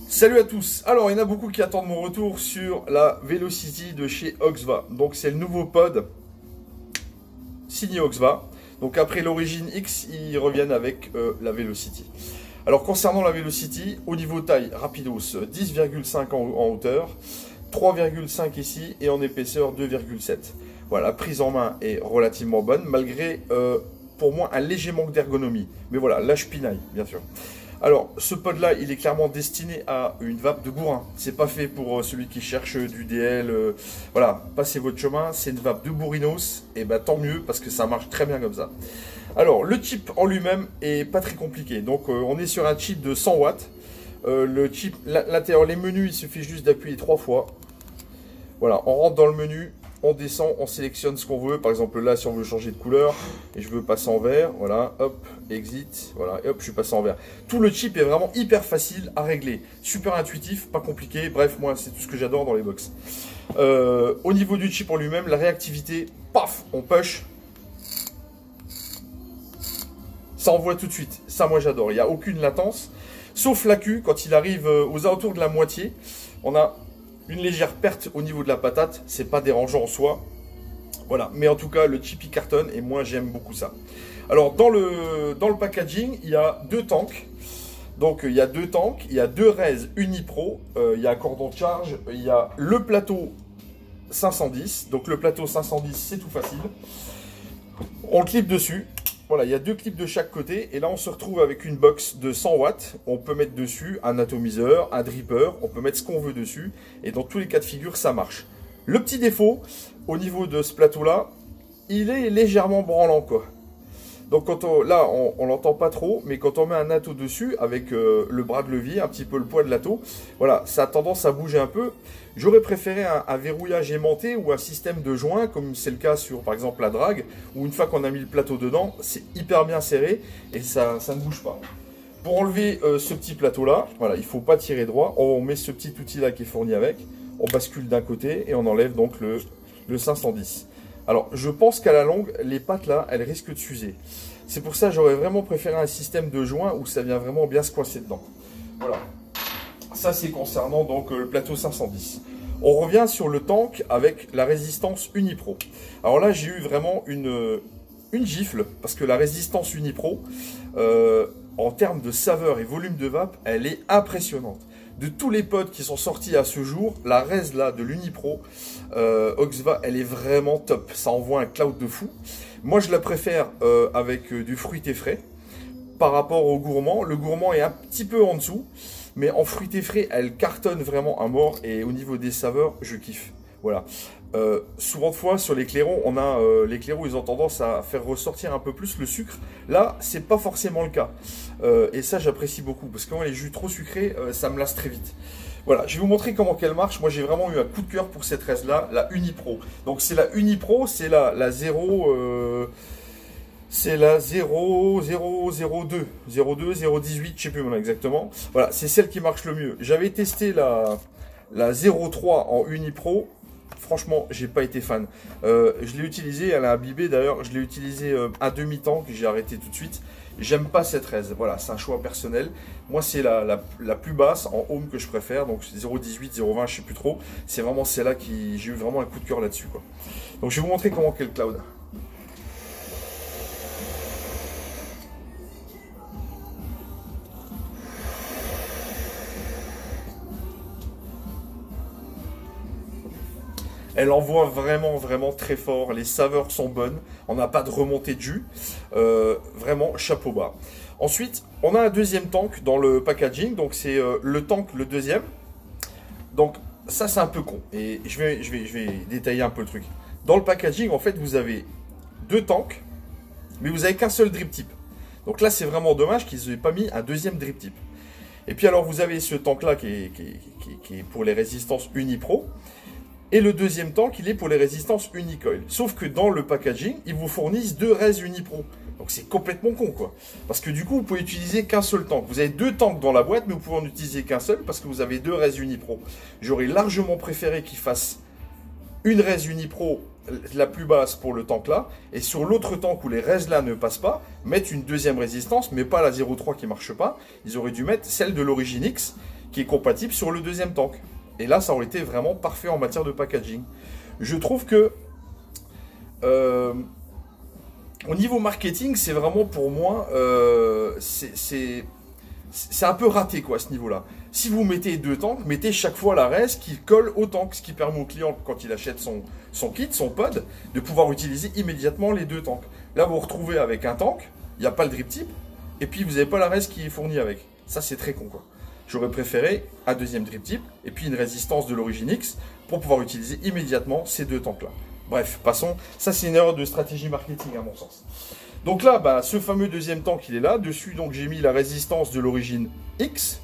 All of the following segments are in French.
Salut à tous. Alors, il y en a beaucoup qui attendent mon retour sur la Velocity de chez Oxva. Donc, c'est le nouveau pod signé Oxva. Donc, après l'origine X, ils reviennent avec la Velocity. Alors, concernant la Velocity, au niveau taille, rapidos, 10,5 en hauteur, 3,5 ici et en épaisseur 2,7. Voilà, la prise en main est relativement bonne, malgré, pour moi, un léger manque d'ergonomie. Mais voilà, là, je pinaille, bien sûr. Alors, ce pod-là, il est clairement destiné à une vape de bourrin. C'est pas fait pour celui qui cherche du DL. Voilà, passez votre chemin. C'est une vape de bourrinos. Et ben tant mieux, parce que ça marche très bien comme ça. Alors, le chip en lui-même est pas très compliqué. Donc, on est sur un chip de 100 watts. Le chip, l'intérieur, les menus, il suffit juste d'appuyer 3 fois. Voilà, on rentre dans le menu. On descend, on sélectionne ce qu'on veut. Par exemple, là, si on veut changer de couleur, et je veux passer en vert, voilà, hop, exit, voilà, et hop, je suis passé en vert. Tout le chip est vraiment hyper facile à régler. Super intuitif, pas compliqué. Bref, moi, c'est tout ce que j'adore dans les box. Au niveau du chip en lui-même, la réactivité, paf, on push. Ça envoie tout de suite. Ça, moi, j'adore. Il n'y a aucune latence. Sauf l'AQ, quand il arrive aux alentours de la moitié, on a une légère perte au niveau de la patate, c'est pas dérangeant en soi. Voilà, mais en tout cas, le chip il cartonne et moi j'aime beaucoup ça. Alors, dans le packaging, il y a deux tanks. Donc, il y a deux tanks, il y a deux Raze Unipro, il y a un cordon de charge, il y a le plateau 510. Donc, le plateau 510, c'est tout facile. On le clip dessus. Voilà, il y a deux clips de chaque côté et là on se retrouve avec une box de 100 watts. On peut mettre dessus un atomiseur, un dripper, on peut mettre ce qu'on veut dessus et dans tous les cas de figure ça marche. Le petit défaut au niveau de ce plateau là, il est légèrement branlant quoi. Donc là on l'entend pas trop, mais quand on met un ato dessus avec le bras de levier, un petit peu le poids de l'ato, voilà, ça a tendance à bouger un peu. J'aurais préféré un verrouillage aimanté ou un système de joint, comme c'est le cas sur par exemple la drague, où une fois qu'on a mis le plateau dedans, c'est hyper bien serré et ça ne bouge pas. Pour enlever ce petit plateau là, voilà, il ne faut pas tirer droit, on met ce petit outil là qui est fourni avec, on bascule d'un côté et on enlève donc le 510. Alors, je pense qu'à la longue, les pattes là, elles risquent de s'user. C'est pour ça que j'aurais vraiment préféré un système de joint où ça vient vraiment bien se coincer dedans. Voilà. Ça, c'est concernant donc le plateau 510. On revient sur le tank avec la résistance Unipro. Alors là, j'ai eu vraiment une gifle parce que la résistance Unipro, en termes de saveur et volume de vape, elle est impressionnante. De tous les pods qui sont sortis à ce jour, la Raze là de l'Unipro Oxva, elle est vraiment top. Ça envoie un cloud de fou. Moi, je la préfère avec du fruité frais par rapport au gourmand. Le gourmand est un petit peu en dessous, mais en fruité frais, elle cartonne vraiment à mort. Et au niveau des saveurs, je kiffe. Voilà. Souvent de fois sur les clairons, on a les clairons, ils ont tendance à faire ressortir un peu plus le sucre. Là, c'est pas forcément le cas. Et ça, j'apprécie beaucoup parce que quand les jus trop sucrés, ça me lasse très vite. Voilà, je vais vous montrer comment qu'elle marche. Moi, j'ai vraiment eu un coup de cœur pour cette Raze là, la Unipro. Donc, c'est la Unipro, c'est la 0. C'est la 0,002, 0,18, je sais plus maintenant exactement. Voilà, c'est celle qui marche le mieux. J'avais testé la 0,3 en Unipro. Franchement, j'ai pas été fan. Je l'ai utilisée, elle a imbibé d'ailleurs. Je l'ai utilisée un demi-temps que j'ai arrêté tout de suite. J'aime pas cette Raze. Voilà, c'est un choix personnel. Moi, c'est la plus basse en home que je préfère. Donc 0,18, 0,20, je sais plus trop. C'est vraiment celle-là qui j'ai eu vraiment un coup de cœur là-dessus, quoi. Donc je vais vous montrer comment qu'est le cloud. Elle envoie vraiment très fort. Les saveurs sont bonnes. On n'a pas de remontée de jus. Vraiment, chapeau bas. Ensuite, on a un deuxième tank dans le packaging. Donc, c'est le tank, le deuxième. Donc, ça, c'est un peu con. Et je vais détailler un peu le truc. Dans le packaging, en fait, vous avez deux tanks. Mais vous n'avez qu'un seul drip tip. Donc là, c'est vraiment dommage qu'ils n'aient pas mis un deuxième drip tip. Et puis, alors, vous avez ce tank-là qui est pour les résistances Unipro. Et le deuxième tank, il est pour les résistances Unicoil. Sauf que dans le packaging, ils vous fournissent deux Raze Unipro. Donc c'est complètement con, quoi. Parce que du coup, vous pouvez utiliser qu'un seul tank. Vous avez deux tanks dans la boîte, mais vous pouvez en utiliser qu'un seul parce que vous avez deux Raze Unipro. J'aurais largement préféré qu'ils fassent une Raze Unipro la plus basse pour le tank là, et sur l'autre tank où les Raze là ne passent pas, mettre une deuxième résistance, mais pas la 0,3 qui marche pas. Ils auraient dû mettre celle de l'origine X, qui est compatible sur le deuxième tank. Et là, ça aurait été vraiment parfait en matière de packaging. Je trouve que au niveau marketing, c'est vraiment pour moi, c'est un peu raté quoi à ce niveau-là. Si vous mettez deux tanks, mettez chaque fois la res qui colle au tank, ce qui permet au client, quand il achète son kit, son pod, de pouvoir utiliser immédiatement les deux tanks. Là, vous vous retrouvez avec un tank, il n'y a pas le drip tip, et puis vous n'avez pas la res qui est fournie avec. Ça, c'est très con quoi. J'aurais préféré un deuxième drip tip, et puis une résistance de l'Origin X, pour pouvoir utiliser immédiatement ces deux tanks-là. Bref, passons. Ça, c'est une erreur de stratégie marketing à mon sens. Donc là, bah, ce fameux deuxième tank, il est là. Dessus, donc, j'ai mis la résistance de l'Origin X.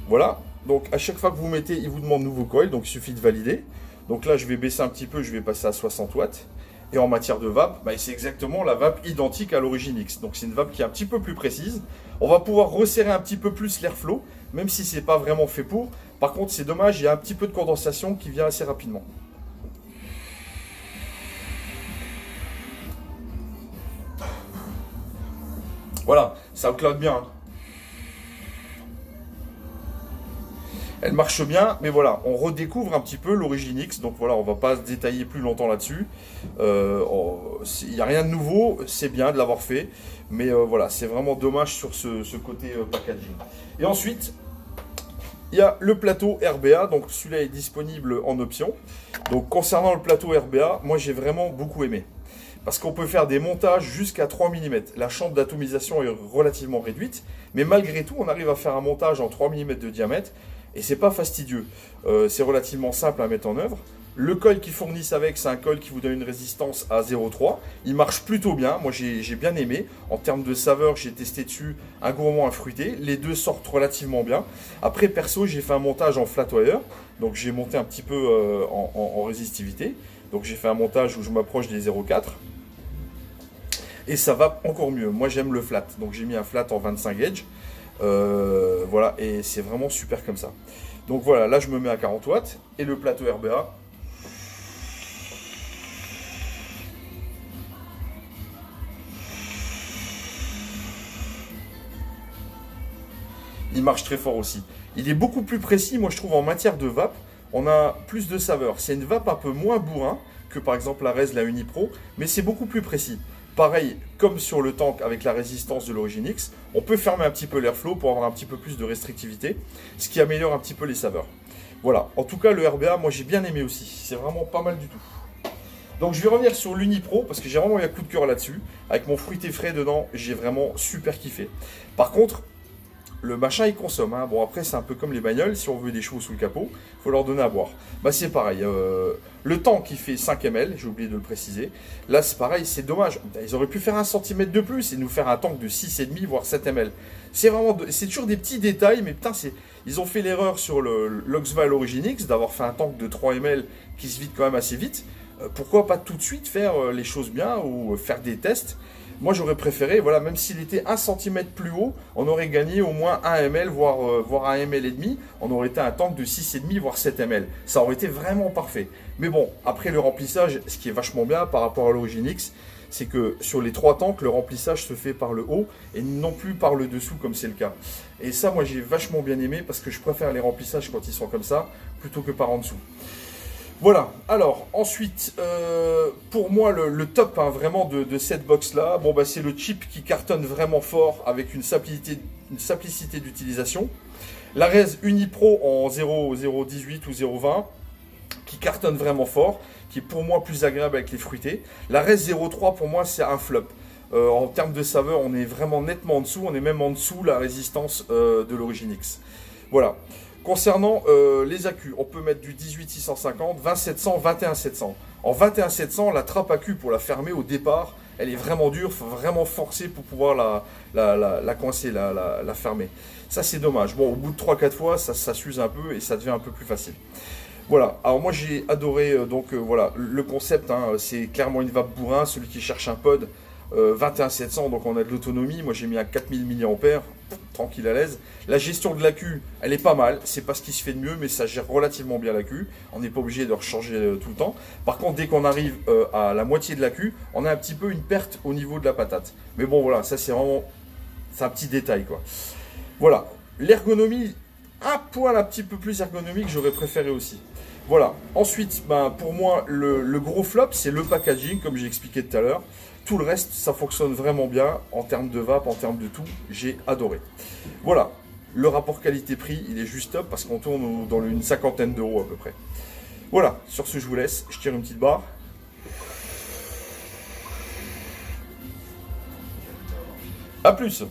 Voilà. Donc, à chaque fois que vous mettez, il vous demande nouveau coil. Donc, il suffit de valider. Donc là, je vais baisser un petit peu. Je vais passer à 60 watts. Et en matière de vape, bah, c'est exactement la vape identique à l'Origin X. Donc, c'est une vape qui est un petit peu plus précise. On va pouvoir resserrer un petit peu plus l'airflow, même si c'est pas vraiment fait pour. Par contre, c'est dommage, il y a un petit peu de condensation qui vient assez rapidement. Voilà, ça cloque bien. Elle marche bien, mais voilà, on redécouvre un petit peu l'Origin X. Donc voilà, on va pas se détailler plus longtemps là-dessus. Il n'y a rien de nouveau, c'est bien de l'avoir fait. Mais voilà, c'est vraiment dommage sur ce côté packaging. Et ensuite, il y a le plateau RBA. Donc celui-là est disponible en option. Donc concernant le plateau RBA, moi j'ai vraiment beaucoup aimé. Parce qu'on peut faire des montages jusqu'à 3 mm. La chambre d'atomisation est relativement réduite, mais malgré tout, on arrive à faire un montage en 3 mm de diamètre, et c'est pas fastidieux. C'est relativement simple à mettre en œuvre. Le coil qu'ils fournissent avec, c'est un coil qui vous donne une résistance à 0,3. Il marche plutôt bien, moi j'ai bien aimé. En termes de saveur, j'ai testé dessus un gourmand, un fruité. Les deux sortent relativement bien. Après, perso, j'ai fait un montage en flat wire, donc j'ai monté un petit peu en résistivité. Donc j'ai fait un montage où je m'approche des 0,4. Et ça va encore mieux. Moi j'aime le flat. Donc j'ai mis un flat en 25 gauge. Voilà, et c'est vraiment super comme ça. Donc voilà, là je me mets à 40 watts. Et le plateau RBA. Il marche très fort aussi. Il est beaucoup plus précis, moi je trouve, en matière de vape. On a plus de saveur. C'est une vape un peu moins bourrin que par exemple la Res, la Unipro, mais c'est beaucoup plus précis. Pareil, comme sur le tank avec la résistance de l'Origin X, on peut fermer un petit peu l'airflow pour avoir un petit peu plus de restrictivité, ce qui améliore un petit peu les saveurs. Voilà, en tout cas le RBA, moi j'ai bien aimé aussi, c'est vraiment pas mal du tout. Donc je vais revenir sur l'Unipro, parce que j'ai vraiment eu un coup de cœur là-dessus. Avec mon fruité frais dedans, j'ai vraiment super kiffé. Par contre, le machin il consomme, hein. Bon après c'est un peu comme les bagnoles, si on veut des chevaux sous le capot, il faut leur donner à boire. Bah c'est pareil, le tank il fait 5 ml, j'ai oublié de le préciser. Là c'est pareil, c'est dommage, ils auraient pu faire 1 cm de plus et nous faire un tank de 6,5 voire 7 ml. C'est vraiment, c'est toujours des petits détails, mais putain ils ont fait l'erreur sur le l'Oxval Origin X d'avoir fait un tank de 3 ml qui se vide quand même assez vite. Pourquoi pas tout de suite faire les choses bien ou faire des tests? Moi j'aurais préféré, voilà, même s'il était 1 cm plus haut, on aurait gagné au moins 1 ml, voire 1 ml et demi. On aurait été un tank de 6,5 voire 7 ml. Ça aurait été vraiment parfait. Mais bon, après le remplissage, ce qui est vachement bien par rapport à l'Origin X, c'est que sur les 3 tanks, le remplissage se fait par le haut et non plus par le dessous comme c'est le cas. Et ça, moi j'ai vachement bien aimé parce que je préfère les remplissages quand ils sont comme ça plutôt que par en dessous. Voilà, alors ensuite, pour moi le top hein, vraiment de cette box là, bon, bah, c'est le chip qui cartonne vraiment fort avec une simplicité d'utilisation. La Res Unipro en 0,018 ou 0,20 qui cartonne vraiment fort, qui est pour moi plus agréable avec les fruités. La Res 0,3 pour moi c'est un flop. En termes de saveur, on est vraiment nettement en dessous, on est même en dessous la résistance de l'Origin X. Voilà. Concernant les accus, on peut mettre du 18650, 20700, 21700. En 21700, la trappe accu pour la fermer au départ, elle est vraiment dure, il faut vraiment forcer pour pouvoir la coincer, la fermer. Ça c'est dommage. Bon, au bout de 3-4 fois, ça s'use un peu et ça devient un peu plus facile. Voilà, alors moi j'ai adoré voilà, le concept, hein, c'est clairement une vape bourrin, celui qui cherche un pod. 21700, donc on a de l'autonomie. Moi j'ai mis à 4000 mAh, tranquille à l'aise. La gestion de l'accu, elle est pas mal. C'est pas ce qui se fait de mieux, mais ça gère relativement bien l'accu. On n'est pas obligé de recharger tout le temps. Par contre, dès qu'on arrive à la moitié de l'accu, on a un petit peu une perte au niveau de la patate. Mais bon, voilà, ça c'est vraiment, c'est un petit détail quoi. Voilà, l'ergonomie, un poil un petit peu plus ergonomique, j'aurais préféré aussi. Voilà. Ensuite, ben, pour moi, le gros flop, c'est le packaging, comme j'ai expliqué tout à l'heure. Tout le reste, ça fonctionne vraiment bien en termes de vape, en termes de tout. J'ai adoré. Voilà. Le rapport qualité-prix, il est juste top parce qu'on tourne dans une cinquantaine d'euros à peu près. Voilà. Sur ce, je vous laisse. Je tire une petite barre. A plus.